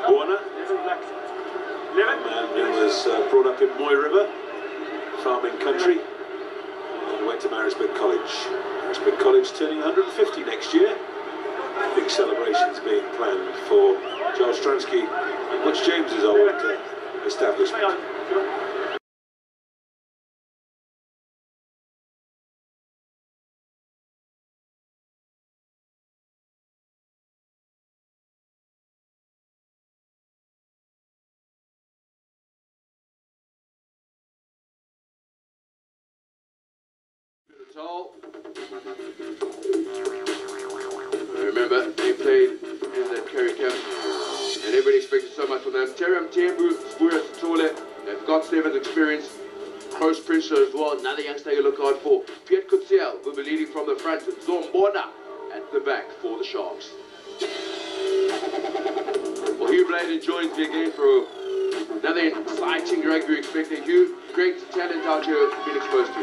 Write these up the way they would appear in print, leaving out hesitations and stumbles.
Warner, man who was brought up in Moy River, farming country, and went to Marisburg College. Marisburg College turning 150 next year. Big celebrations being planned for Charles Stransky and Butch James's old establishment. Remember, they played in that Kerry camp, and everybody expected so much from them. Teram Tiembu, Spura Satole, they've got Steven's experience. Bruce Prince as well, another youngster you look out for. Piet Kutziel will be leading from the front, and Zombona at the back for the Sharks. Well, Hugh Bladen joins me again for another exciting rugby. Expecting Hugh, great talent out here to be exposed to.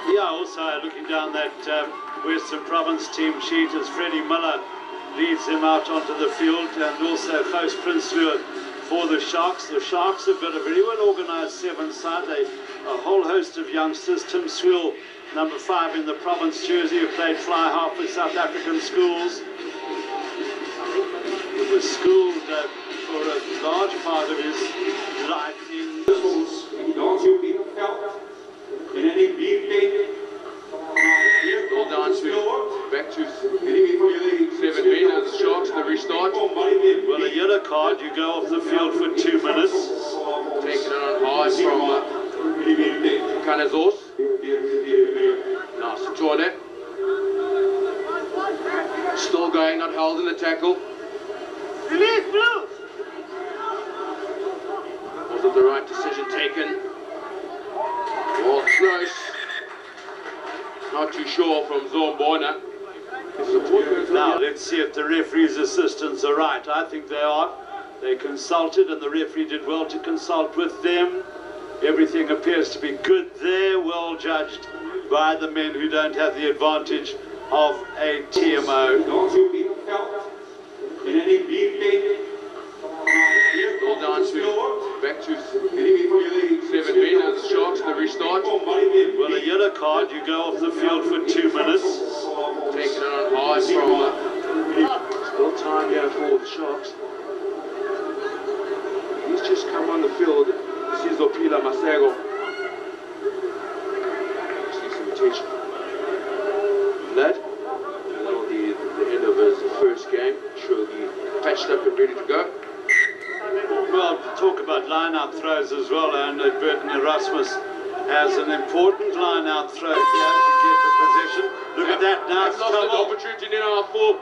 Yeah, also looking down that Western Province team sheet as Freddie Miller leads him out onto the field, and also Gous Prinsloo for the Sharks. The Sharks have got a very well organised seven-side. A whole host of youngsters. Tim Sweel, number 5 in the province jersey, who played fly half with South African schools. He was schooled for a large part of his life in in any replay. All down to back to 7 men as the Sharks, the restart. Well, a yellow card, you go off the field for 2 minutes. Taking it on high from Canazos. Now Satole. Still going, not held in the tackle. Was it the right decision taken? Well, close. Not too sure from Zombona. Now, let's see if the referee's assistants are right. I think they are. They consulted, and the referee did well to consult with them. Everything appears to be good there, well judged by the men who don't have the advantage of a TMO. In any replay. All down to back to 7 men as the Sharks, the restart. Well, a yellow card, you go off the field for 2 minutes. Taking it on high from still time here for the Sharks. He's just come on the field. Sizo Pila Masego. See some attention. Lad, the end of his first game. Sure, he patched up and ready to go. Well, talk about line-out throws as well, and Burton Erasmus has an important line-out throw here to get the position. Look at that now. They've lost an opportunity now for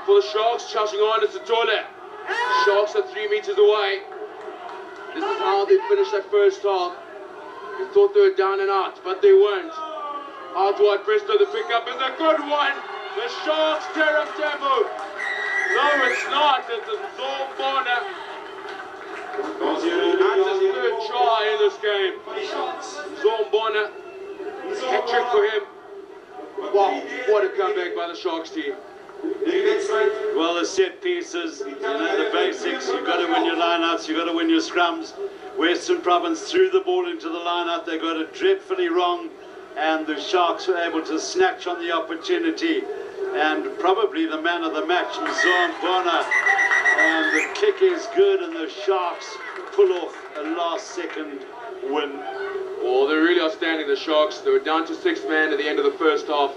the Sharks, charging on. It's Satole. Sharks are 3 meters away. This is how they finished that first half. You thought they were down and out, but they weren't. Out wide Presto, the pickup is a good one. The Sharks tear up Tambo. No, it's not. It's a Zombona. That's his 3rd try in this game. Zombona. Hat-trick for him. Wow, what a comeback by the Sharks team. Well, the set pieces, you know, the basics. You've got to win your lineouts, you've got to win your scrums. Western Province threw the ball into the lineout. They got it dreadfully wrong, and the Sharks were able to snatch on the opportunity. And probably the man of the match, Zombona. And the kick is good, and the Sharks pull off a last-second win. Well, they're really outstanding, the Sharks. They were down to 6 men at the end of the first half.